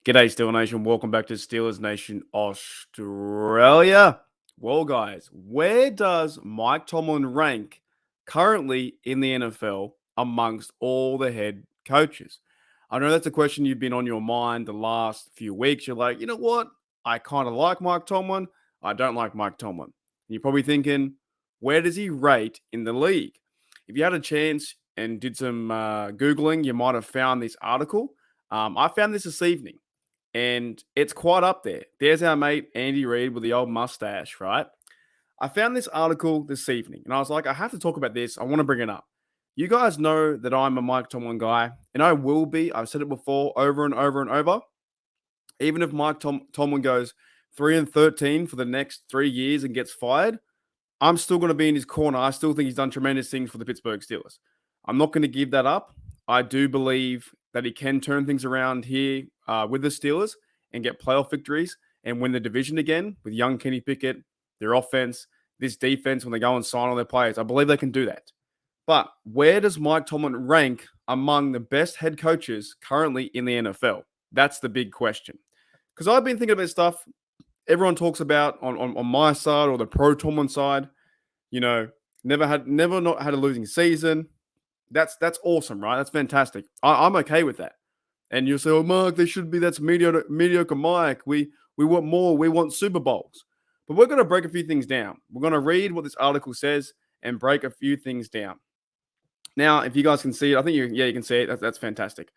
G'day, Steeler Nation. Welcome back to Steelers Nation Australia. Well, guys, where does Mike Tomlin rank currently in the NFL amongst all the head coaches? I know that's a question you've been on your mind the last few weeks. You're like, you know what? I kind of like Mike Tomlin. I don't like Mike Tomlin. And you're probably thinking, where does he rate in the league? If you had a chance and did some Googling, you might have found this article. I found this evening and it's quite up there. There's our mate Andy Reid with the old mustache, right? I found this article this evening and I was like, I have to talk about this. I want to bring it up. You guys know that I'm a Mike Tomlin guy, and I will be. I've said it before over and over and over. Even if Tomlin goes 3-13 for the next 3 years and gets fired, I'm still going to be in his corner. I still think he's done tremendous things for the Pittsburgh Steelers. I'm not going to give that up. I do believe that he can turn things around here with the Steelers and get playoff victories and win the division again with young Kenny Pickett, their offense, this defense when they go and sign all their players. I believe they can do that. But where does Mike Tomlin rank among the best head coaches currently in the NFL? That's the big question. Because I've been thinking about stuff everyone talks about on my side or the pro Tomlin side. You know, never not had a losing season. That's awesome, right? That's fantastic. I'm okay with that. And you'll say, "Oh, Mark, they should be. That's mediocre, Mike. We want more. We want Super Bowls." But we're going to break a few things down. We're going to read what this article says and break a few things down. Now, if you guys can see it, I think you can see it. That's fantastic.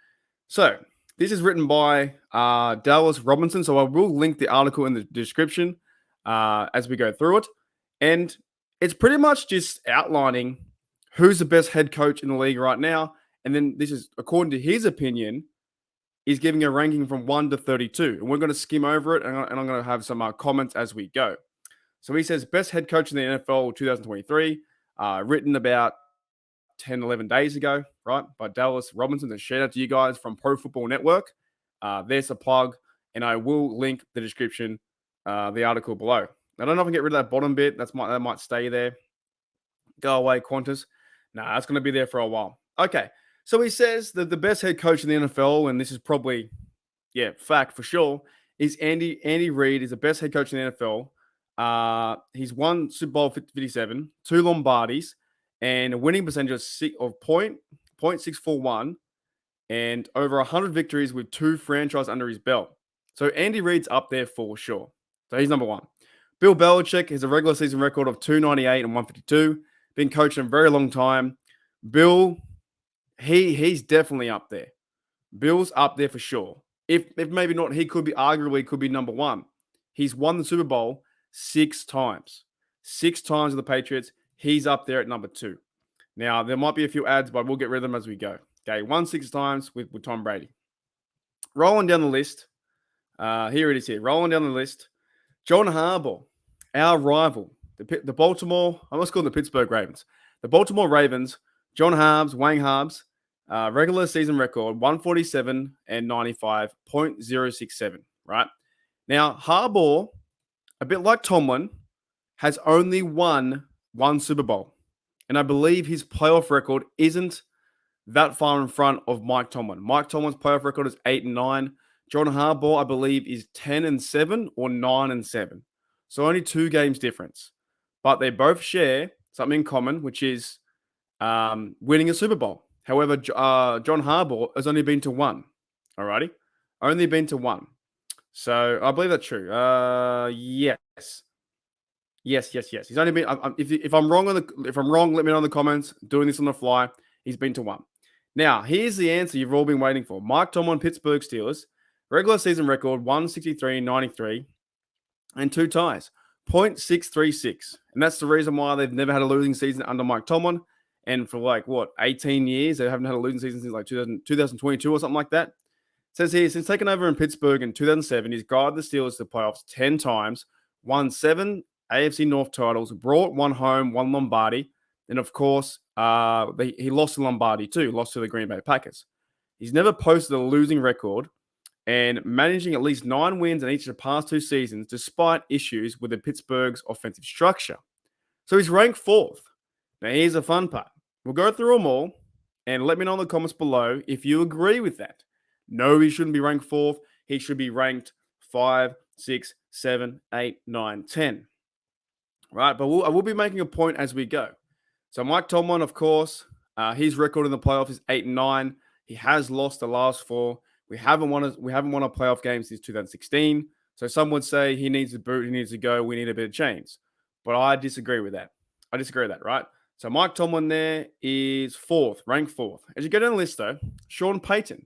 So this is written by Dallas Robinson. So I will link the article in the description as we go through it. And it's pretty much just outlining who's the best head coach in the league right now. And then this is, according to his opinion, he's giving a ranking from 1 to 32. And we're going to skim over it, and I'm going to have some comments as we go. So he says, best head coach in the NFL 2023, written about 10, 11 days ago, right, by Dallas Robinson. A shout out to you guys from Pro Football Network. There's a plug, and I will link the description, the article below. I don't know if I can get rid of that bottom bit. That might stay there. Go away, Qantas. Nah, that's going to be there for a while. Okay, so he says that the best head coach in the NFL, and this is probably, fact for sure, is Andy Reid is the best head coach in the NFL. He's won Super Bowl 57, 2 Lombardis, and a winning percentage of 0.641, and over 100 victories with 2 franchises under his belt. So Andy Reid's up there for sure. So he's number 1. Bill Belichick has a regular season record of 298 and 152. Been coaching a very long time. Bill, he's definitely up there. Bill's up there for sure. If maybe not, he could be number 1. He's won the Super Bowl 6 times. 6 times with the Patriots. He's up there at number 2. Now, there might be a few ads, but we'll get rid of them as we go. Okay, won 6 times with Tom Brady. Rolling down the list. Here it is here. Rolling down the list. John Harbaugh, our rival. The Baltimore, I must call them the Pittsburgh Ravens. The Baltimore Ravens, Wang Harbs, regular season record, 147 and 95.067, right? Now, Harbaugh, a bit like Tomlin, has only won 1 Super Bowl. And I believe his playoff record isn't that far in front of Mike Tomlin. Mike Tomlin's playoff record is 8-9. John Harbaugh, I believe, is 10-7 or 9-7. So only 2 games difference. But they both share something in common, which is winning a Super Bowl. However, John Harbaugh has only been to 1. Alrighty? Only been to 1. So I believe that's true. Yes. He's only been. If I'm wrong let me know in the comments. Doing this on the fly. He's been to 1. Now, here's the answer you've all been waiting for. Mike Tomlin, Pittsburgh Steelers, regular season record 163-93, and 2 ties, 0.636. And that's the reason why they've never had a losing season under Mike Tomlin. And for 18 years, they haven't had a losing season since 2022 or something like that. It says here, since taking over in Pittsburgh in 2007, he's guided the Steelers to the playoffs 10 times, won 7 AFC North titles, brought 1 home, 1 Lombardi, and of course, he lost to Lombardi too, lost to the Green Bay Packers. He's never posted a losing record and managing at least 9 wins in each of the past 2 seasons, despite issues with the Pittsburgh's offensive structure. So he's ranked 4th. Now, here's the fun part. We'll go through them all and let me know in the comments below if you agree with that. No, he shouldn't be ranked 4th. he should be ranked 5, 6, 7, 8, 9, 10. Right? But I will be making a point as we go. So Mike Tomlin, of course, his record in the playoffs is 8-9. He has lost the last 4. We haven't won a playoff game since 2016. So some would say he needs to boot, he needs to go, we need a bit of change. But I disagree with that. Right? So Mike Tomlin there is ranked 4th. As you go down the list, though, Sean Payton,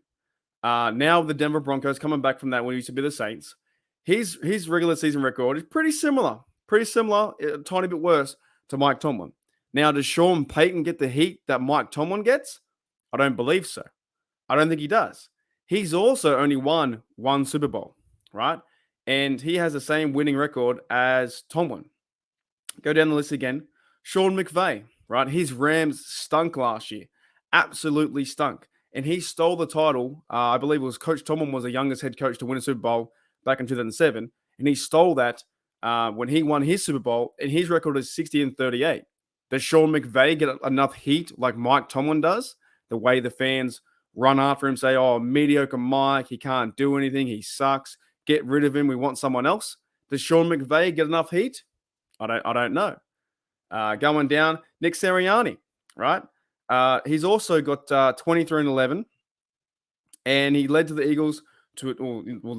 now the Denver Broncos, coming back from that when he used to be the Saints, his regular season record is pretty similar, a tiny bit worse to Mike Tomlin. Now, does Sean Payton get the heat that Mike Tomlin gets? I don't believe so. I don't think he does. He's also only won one Super Bowl, right? And he has the same winning record as Tomlin. Go down the list again. Sean McVay, right? His Rams stunk last year. Absolutely stunk. And he stole the title. I believe it was Coach Tomlin was the youngest head coach to win a Super Bowl back in 2007. And he stole that when he won his Super Bowl. And his record is 60-38. Does Sean McVay get enough heat like Mike Tomlin does? The way the fans run after him, say, oh, mediocre Mike, he can't do anything, he sucks, get rid of him, we want someone else. Does Sean McVay get enough heat? I don't know. Going down, Nick Sirianni, right? He's also got 23-11, and he led to the Eagles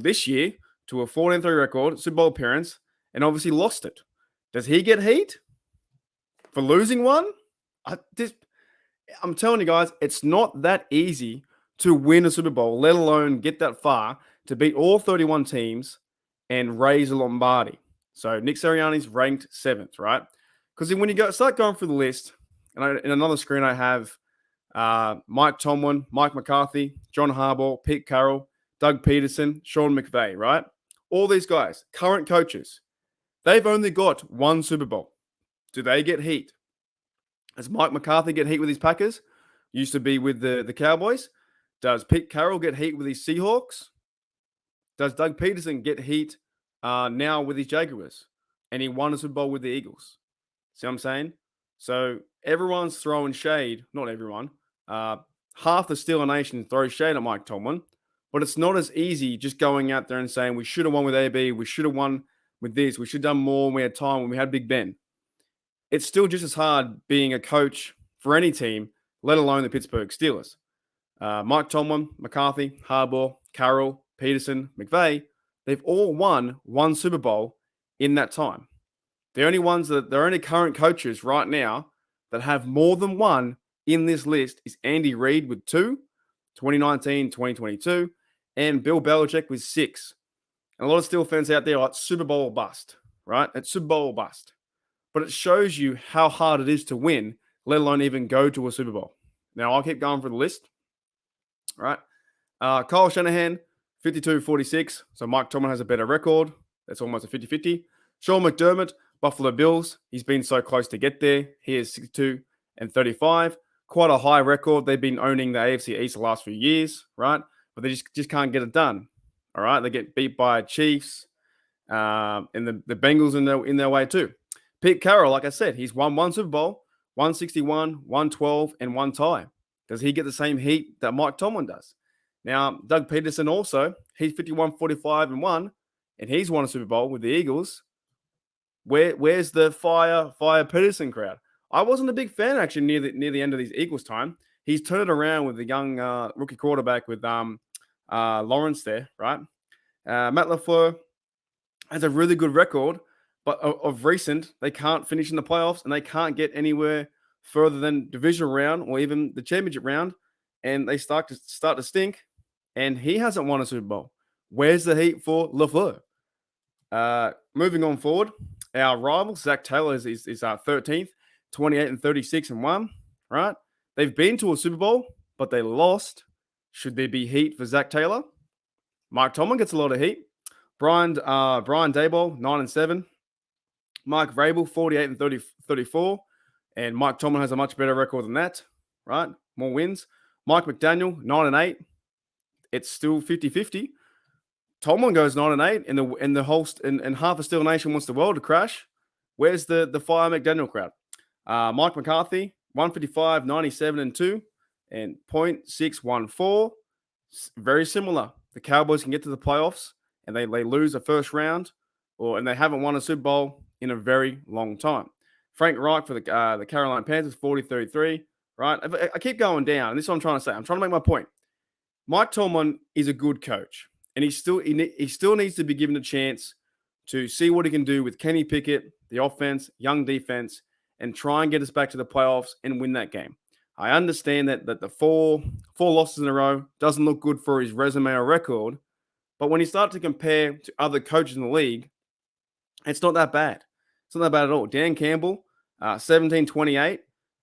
this year to a 14-3 record, Super Bowl appearance, and obviously lost it. Does he get heat for losing one? I'm telling you guys, it's not that easy to win a Super Bowl, let alone get that far to beat all 31 teams and raise a Lombardi. So Nick Sirianni's ranked 7th, right? Because when you start going through the list, and in another screen I have Mike Tomlin, Mike McCarthy, John Harbaugh, Pete Carroll, Doug Peterson, Sean McVay, right? All these guys, current coaches, they've only got one Super Bowl. Do they get heat? Does Mike McCarthy get heat with his Packers? Used to be with the Cowboys. Does Pete Carroll get heat with his Seahawks? Does Doug Peterson get heat now with his Jaguars? And he won a Super Bowl with the Eagles. See what I'm saying? So everyone's throwing shade. Not everyone. Half the Steeler Nation throws shade at Mike Tomlin. But it's not as easy just going out there and saying, we should have won with AB. We should have won with this. We should have done more when we had time, when we had Big Ben. It's still just as hard being a coach for any team, let alone the Pittsburgh Steelers. Mike Tomlin, McCarthy, Harbaugh, Carroll, Peterson, McVay, they've all won one Super Bowl in that time. The only current coaches right now that have more than one in this list is Andy Reid with 2, 2019, 2022, and Bill Belichick with 6. And a lot of Steel fans out there are like Super Bowl or bust, right? It's Super Bowl or bust. But it shows you how hard it is to win, let alone even go to a Super Bowl. Now, I'll keep going for the list. All right. Kyle Shanahan, 52-46. So Mike Tomlin has a better record. That's almost a 50-50. Sean McDermott, Buffalo Bills. He's been so close to get there. He is 62-35. Quite a high record. They've been owning the AFC East the last few years, right? But they just can't get it done. All right. They get beat by Chiefs and the Bengals in their way too. Pete Carroll, like I said, he's won one Super Bowl, 161, 112, and one tie. Does he get the same heat that Mike Tomlin does? Now, Doug Peterson also, he's 51-45-1, and he's won a Super Bowl with the Eagles. Where's the fire Peterson crowd? I wasn't a big fan actually near the end of his Eagles time. He's turned it around with the young rookie quarterback with Lawrence there, right? Matt LaFleur has a really good record. But of recent, they can't finish in the playoffs and they can't get anywhere further than divisional round or even the championship round. And they start to stink. And he hasn't won a Super Bowl. Where's the heat for LaFleur? Moving on forward, our rival, Zach Taylor, is 13th, 28-36-1, right? They've been to a Super Bowl, but they lost. Should there be heat for Zach Taylor? Mike Tomlin gets a lot of heat. Brian Daboll, 9-7. Mike Vrabel, 48-34. And Mike Tomlin has a much better record than that, right? More wins. Mike McDaniel, 9-8. It's still 50-50. Tomlin goes 9-8, and half of Steel Nation wants the world to crash. Where's the fire McDaniel crowd? Mike McCarthy, 155, 97-2, and .614. Very similar. the Cowboys can get to the playoffs and they lose the first round, and they haven't won a Super Bowl in a very long time. Frank Reich for the Carolina Panthers, 40-33, right? I keep going down, and this is what I'm trying to say. I'm trying to make my point. Mike Tomlin is a good coach, and he still needs to be given a chance to see what he can do with Kenny Pickett, the offense, young defense, and try and get us back to the playoffs and win that game. I understand that the four losses in a row doesn't look good for his resume or record, but when you start to compare to other coaches in the league, it's not that bad. It's not that bad at all. Dan Campbell, 17-28,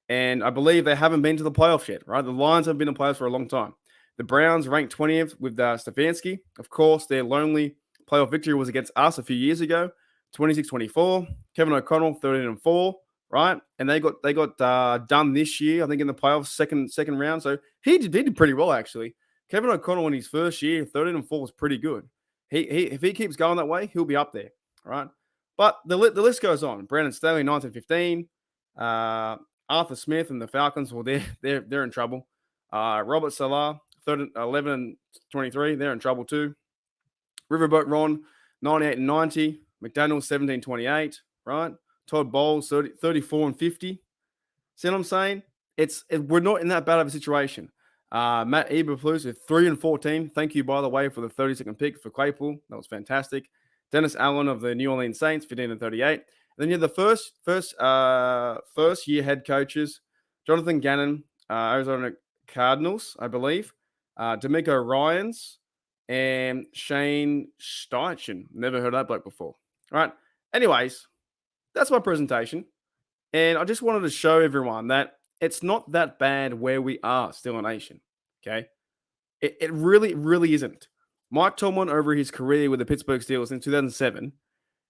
and I believe they haven't been to the playoffs yet, right? The Lions have been in the playoffs for a long time. The Browns ranked 20th with Stefanski. Of course, their lonely playoff victory was against us a few years ago, 26-24. Kevin O'Connell, 13-4, right? And they got done this year, I think, in the playoffs, second round. So he did pretty well, actually. Kevin O'Connell in his first year, 13-4 was pretty good. If he keeps going that way, he'll be up there, right? But the list goes on. Brandon Staley, 19-15. Arthur Smith and the Falcons, well, they're in trouble. Robert Salah, 11-23, they're in trouble too. Riverboat Ron, 98-90. McDaniels, 17-28, right? Todd Bowles, 34-50. See what I'm saying? We're not in that bad of a situation. Matt Eberflus with 3-14. Thank you, by the way, for the 32nd pick for Claypool. That was fantastic. Dennis Allen of the New Orleans Saints, 15-38. And then you have the first year head coaches, Jonathan Gannon, Arizona Cardinals, I believe, D'Amico Ryans, and Shane Steichen. Never heard of that bloke before. All right. Anyways, that's my presentation. And I just wanted to show everyone that it's not that bad where we are, Steeler Nation. Okay. It really, really isn't. Mike Tomlin, over his career with the Pittsburgh Steelers in 2007,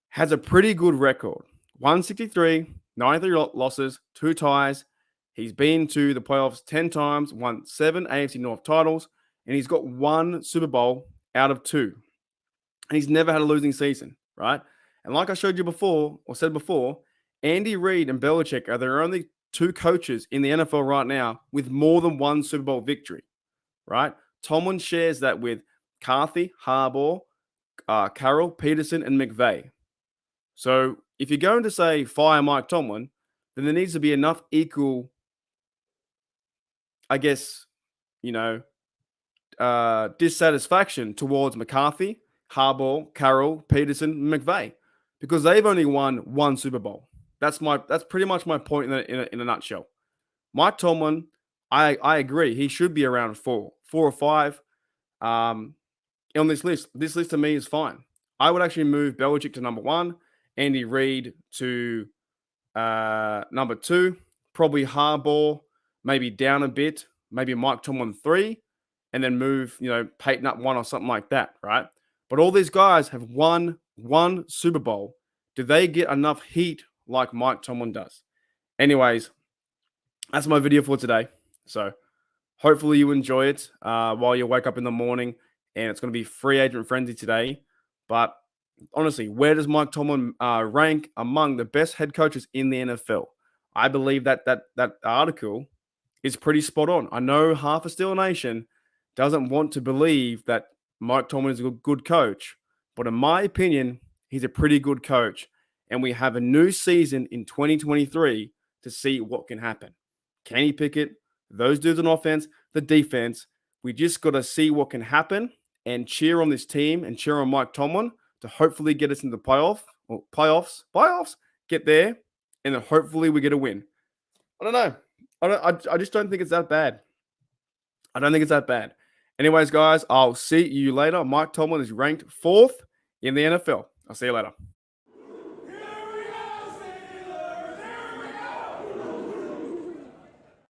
has a pretty good record. 163, 93 losses, 2 ties. He's been to the playoffs 10 times, won 7 AFC North titles, and he's got 1 Super Bowl out of 2. And he's never had a losing season, right? And like I showed you before, or said before, Andy Reid and Belichick are the only 2 coaches in the NFL right now with more than 1 Super Bowl victory, right? Tomlin shares that with Carthy, Harbaugh, Carroll, Peterson, and McVay. So if you're going to say fire Mike Tomlin, then there needs to be enough equal, I guess, dissatisfaction towards McCarthy, Harbaugh, Carroll, Peterson, McVay, because they've only won 1 Super Bowl. That's pretty much my point in a nutshell. Mike Tomlin, I agree, he should be around 4 or 5. On this list to me is fine. I would actually move Belichick to number 1, Andy Reid to number 2, probably Harbaugh maybe down a bit, maybe Mike Tomlin 3, and then move, Peyton up 1 or something like that, right? But all these guys have won 1 Super Bowl. Do they get enough heat like Mike Tomlin does? Anyways, that's my video for today. So hopefully you enjoy it while you wake up in the morning. And it's going to be free agent frenzy today. But honestly, where does Mike Tomlin rank among the best head coaches in the NFL? I believe that article is pretty spot on. I know half of Steeler Nation doesn't want to believe that Mike Tomlin is a good coach, but in my opinion, he's a pretty good coach. And we have a new season in 2023 to see what can happen. Kenny Pickett, those dudes on offense, the defense, we just got to see what can happen and cheer on this team and cheer on Mike Tomlin to hopefully get us into the playoffs, get there, and then hopefully we get a win. I don't know. I just don't think it's that bad. I don't think it's that bad. Anyways, guys, I'll see you later. Mike Tomlin is ranked 4th in the NFL. I'll see you later.